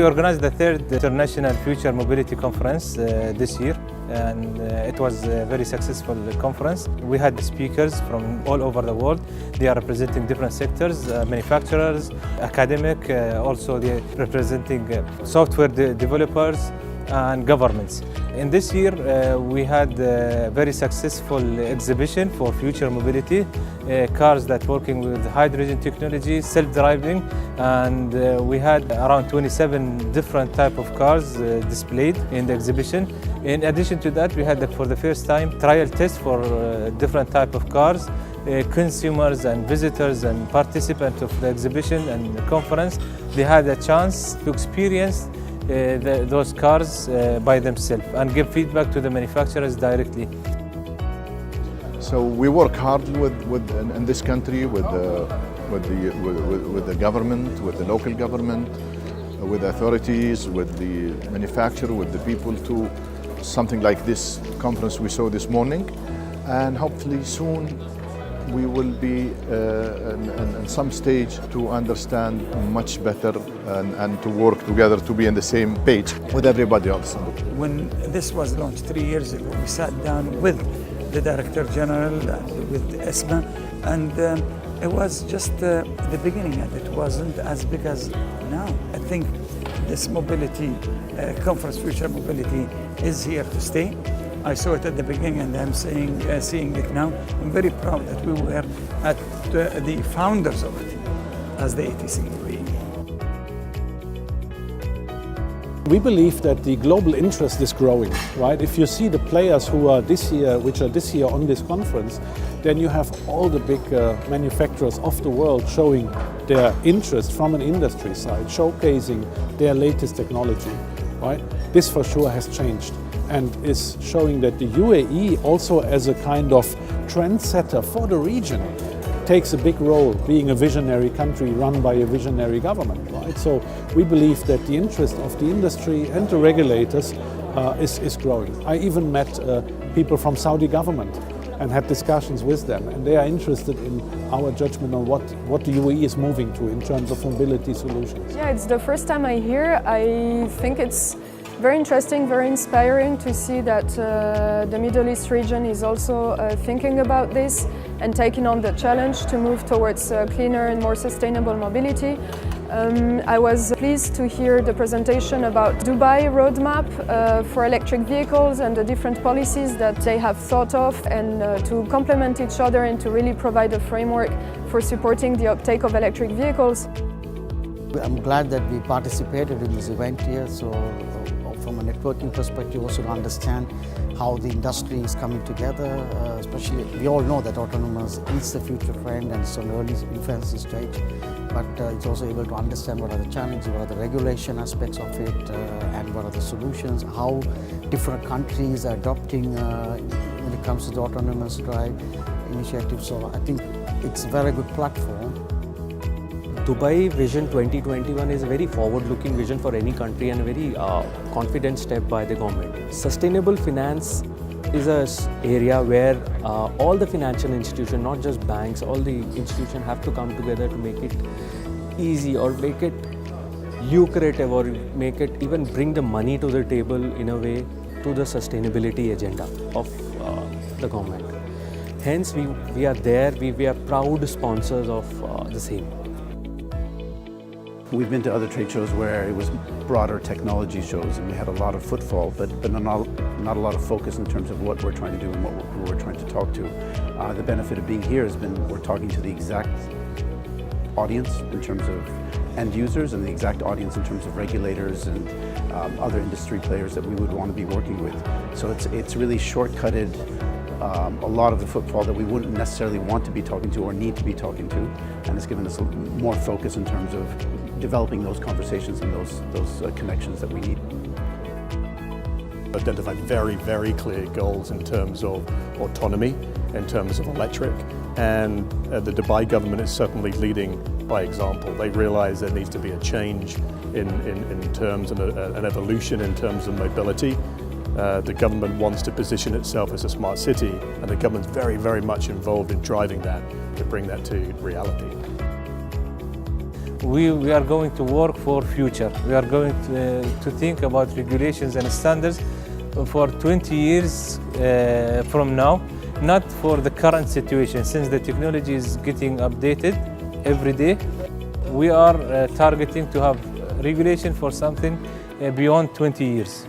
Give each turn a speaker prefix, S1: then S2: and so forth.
S1: We organized the third International Future Mobility Conference this year, and it was a very successful conference. We had speakers from all over the world. They are representing different sectors, manufacturers, academic, also they are representing software developers and governments. In this year, we had a very successful exhibition for future mobility, cars that working with hydrogen technology, self-driving, and we had around 27 different type of cars displayed in the exhibition. In addition to that, we had for the first time trial tests for different type of cars. Consumers and visitors and participants of the exhibition and the conference, they had a chance to experience those cars by themselves and give feedback to the manufacturers directly.
S2: So we work hard in this country with the government, with the local government, with the authorities, with the manufacturer, with the people to something like this conference we saw this morning, and hopefully soon we will be in some stage to understand much better and to work together to be on the same page with everybody else.
S3: When this was launched 3 years ago, we sat down with the Director General and with ESMA, and it was just the beginning, and it wasn't as big as now. I think this mobility conference, Future Mobility, is here to stay. I saw it at the beginning, and I'm seeing it now. I'm very proud that we were at the founders of it as the ATC.
S4: We believe that the global interest is growing, right? If you see the players who are this year on this conference, then you have all the big manufacturers of the world showing their interest from an industry side, showcasing their latest technology, right? This for sure has changed and is showing that the UAE also as a kind of trendsetter for the region takes a big role, being a visionary country run by a visionary government, right? So we believe that the interest of the industry and the regulators is growing. I even met people from Saudi government and had discussions with them, and they are interested in our judgment on what the UAE is moving to in terms of mobility solutions.
S5: Yeah, it's the first time I hear. I think it's very interesting, very inspiring to see that the Middle East region is also thinking about this and taking on the challenge to move towards cleaner and more sustainable mobility. I was pleased to hear the presentation about Dubai roadmap for electric vehicles and the different policies that they have thought of, and to complement each other and to really provide a framework for supporting the uptake of electric vehicles.
S6: I'm glad that we participated in this event here, so from a networking perspective also to understand how the industry is coming together, especially we all know that autonomous is the future trend and it's on early infancy stage, but it's also able to understand what are the challenges, what are the regulation aspects of it, and what are the solutions, how different countries are adopting when it comes to the autonomous drive initiative. So I think it's a very good platform.
S7: Dubai Vision 2021 is a very forward-looking vision for any country and a very confident step by the government. Sustainable finance is an area where all the financial institutions, not just banks, all the institutions have to come together to make it easy or make it lucrative or make it even bring the money to the table in a way to the sustainability agenda of the government. Hence, we are there, we are proud sponsors of the same.
S8: We've been to other trade shows where it was broader technology shows and we had a lot of footfall, but not a lot of focus in terms of what we're trying to do and who we're trying to talk to. The benefit of being here has been we're talking to the exact audience in terms of end users and the exact audience in terms of regulators and other industry players that we would want to be working with. So it's really shortcutted a lot of the footfall that we wouldn't necessarily want to be talking to or need to be talking to, and it's given us more focus in terms of developing those conversations and those connections that we need.
S9: Identified very, very clear goals in terms of autonomy, in terms of electric, and the Dubai government is certainly leading by example. They realize there needs to be a change in terms and an evolution in terms of mobility. The government wants to position itself as a smart city, and the government's very, very much involved in driving that to bring that to reality.
S1: we are going to work for future. We are going to think about regulations and standards for 20 years from now, not for the current situation. Since the technology is getting updated every day, we are targeting to have regulation for something beyond 20 years.